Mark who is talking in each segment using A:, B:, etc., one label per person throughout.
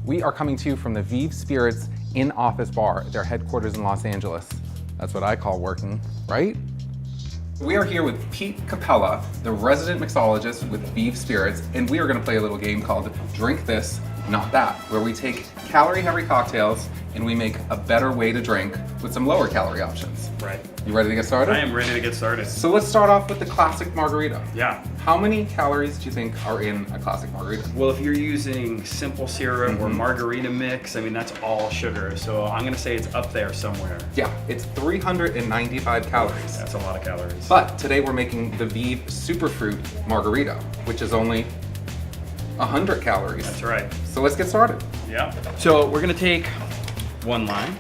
A: We are coming to you from the Veev Spirits in-office bar at their headquarters in Los Angeles. That's what I call working, right? We are here with Pete Capella, the resident mixologist with Veev Spirits, and we are going to play a little game called Drink This, Not That, where we take calorie-heavy cocktails and we make a better way to drink with some lower calorie options.
B: Right.
A: You ready to get started?
B: I am ready to get started.
A: So let's start off with the classic margarita.
B: Yeah.
A: How many calories do you think are in a classic margarita?
B: Well, if you're using simple syrup or margarita mix, I mean, that's all sugar. So I'm going to say it's up there somewhere.
A: Yeah, it's 395 calories.
B: That's a lot of calories.
A: But today we're making the Vive Superfruit Margarita, which is only 100 calories.
B: That's right.
A: So let's get started.
B: Yeah. So we're going to take one lime.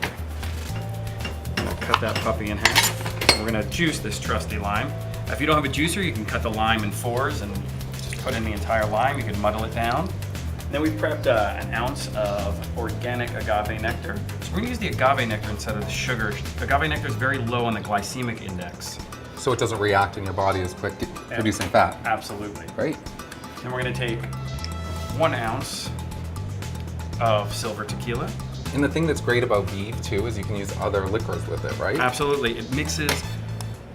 B: Cut that puppy in half. We're going to juice this trusty lime. If you don't have a juicer, you can cut the lime in fours and just put in the entire lime. You can muddle it down. Then we've prepped an ounce of organic agave nectar. So we're going to use the agave nectar instead of the sugar. Agave nectar is very low on the glycemic index.
A: So it doesn't react in your body as quick, producing fat.
B: Absolutely.
A: Right?
B: Then we're going to take 1 ounce of silver tequila.
A: And the thing that's great about Vive too is you can use other liquors with it, right?
B: Absolutely. It mixes,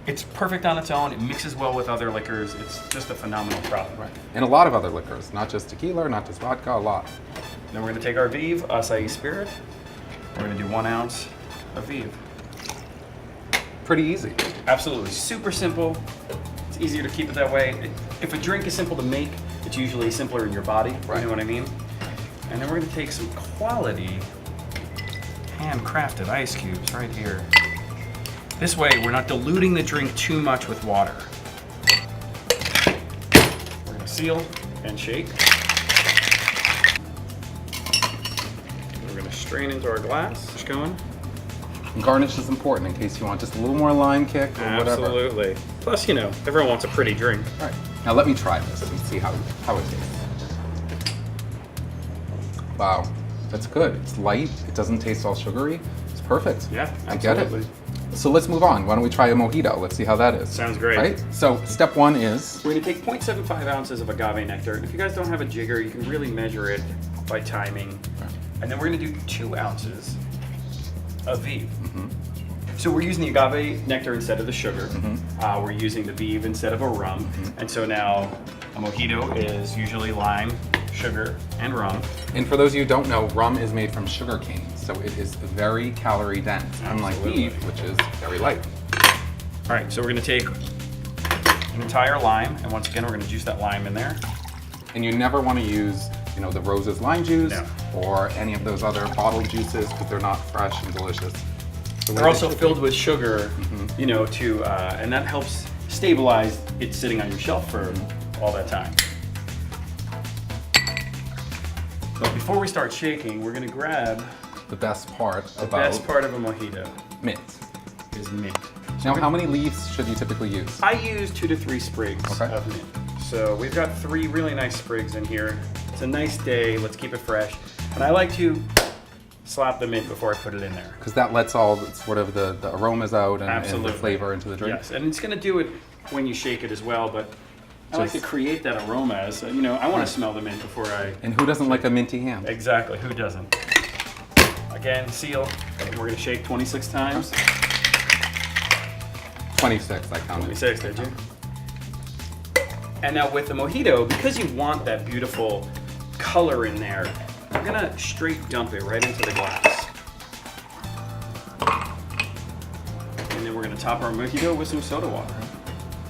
B: it's perfect on its own. It mixes well with other liquors. It's just a phenomenal product.
A: Right. And a lot of other liquors, not just tequila, not just vodka, a lot.
B: Then we're going to take our Vive acai spirit. We're going to do 1 ounce of Vive.
A: Pretty easy.
B: Absolutely. Super simple. It's easier to keep it that way. If a drink is simple to make, it's usually simpler in your body.
A: Right.
B: You know what I mean? And then we're going to take some quality handcrafted ice cubes right here. This way, we're not diluting the drink too much with water. We're going to seal and shake. We're going to strain into our glass. Just going.
A: And garnish is important in case you want just a little more lime kick or whatever.
B: Absolutely. Plus, you know, everyone wants a pretty drink.
A: All right. Now let me try this and see how it tastes. Wow. That's good. It's light. It doesn't taste all sugary. It's perfect.
B: Yeah,
A: absolutely.
B: absolutely.
A: I get it. So let's move on. Why don't we try a mojito? Let's see how that is.
B: Sounds great.
A: Right? So step 1 is?
B: We're going to take 0.75 ounces of agave nectar. And if you guys don't have a jigger, you can really measure it by timing.
A: Right.
B: And then we're going to do 2 ounces of Vive. So we're using the agave nectar instead of the sugar. We're using the Vive instead of a rum. And so now a mojito is usually lime, sugar, and rum.
A: And for those of you who don't know, rum is made from sugar cane, so it is very calorie dense, unlike Vive, which is very light.
B: All right, so we're gonna take an entire lime, and once again, we're gonna juice that lime in there.
A: And you never want to use, you know, the Rose's lime juice or any of those other bottled juices because they're not fresh and delicious.
B: They're also filled with sugar, you know, and that helps stabilize it sitting on your shelf for all that time. But before we start shaking, we're gonna grab
A: the best part
B: of a mojito.
A: Mint.
B: Is mint.
A: Now, how many leaves should you typically use?
B: I use 2 to 3 sprigs of mint. So we've got 3 really nice sprigs in here. It's a nice day. Let's keep it fresh. And I like to slap the mint before I put it in there.
A: Because that lets all sort of the aromas out and the flavor into the drink.
B: Yes, and it's gonna do it when you shake it as well, but I like to create that aroma as, you know, I want to smell the mint before I...
A: And who doesn't like a minty hand?
B: Exactly, who doesn't? Again, seal. We're going to shake 26 times.
A: 26, I counted.
B: 26, did you? And now with the mojito, because you want that beautiful color in there, we're going to straight dump it right into the glass. And then we're going to top our mojito with some soda water.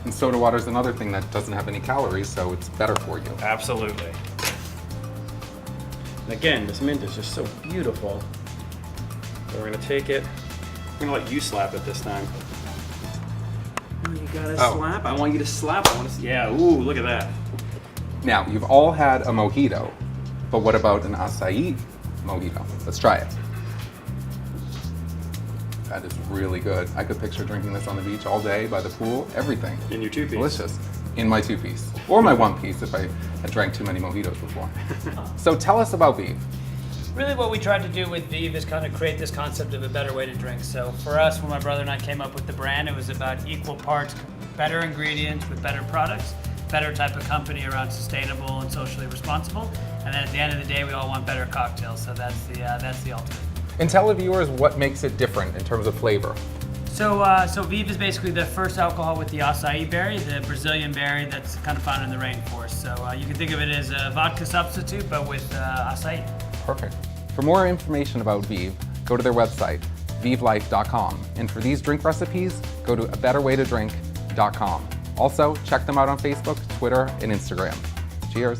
A: And soda water is another thing that doesn't have any calories, so it's better for you.
B: Absolutely. And again, this mint is just so beautiful. So we're gonna take it. I'm gonna let you slap it this time. Oh, you gotta slap? I want you to slap. I want to. Yeah. Ooh, look at that.
A: Now, you've all had a mojito, but what about an acai mojito? Let's try it. That is really good. I could picture drinking this on the beach all day, by the pool, everything.
B: In your 2-piece.
A: Delicious. In my 2-piece. Or my 1-piece if I had drank too many mojitos before. So tell us about Vive.
C: Really what we tried to do with Vive is kind of create this concept of a better way to drink. So for us, when my brother and I came up with the brand, it was about equal parts better ingredients with better products. better type of company around sustainable and socially responsible. And then at the end of the day, we all want better cocktails. So that's the ultimate.
A: And tell the viewers what makes it different in terms of flavor.
C: So Vive is basically the first alcohol with the acai berry, the Brazilian berry that's kind of found in the rainforest. So you can think of it as a vodka substitute, but with acai.
A: Perfect. For more information about Vive, go to their website, vivelife.com. And for these drink recipes, go to abetterwaytodrink.com. Also, check them out on Facebook, Twitter, and Instagram. Cheers.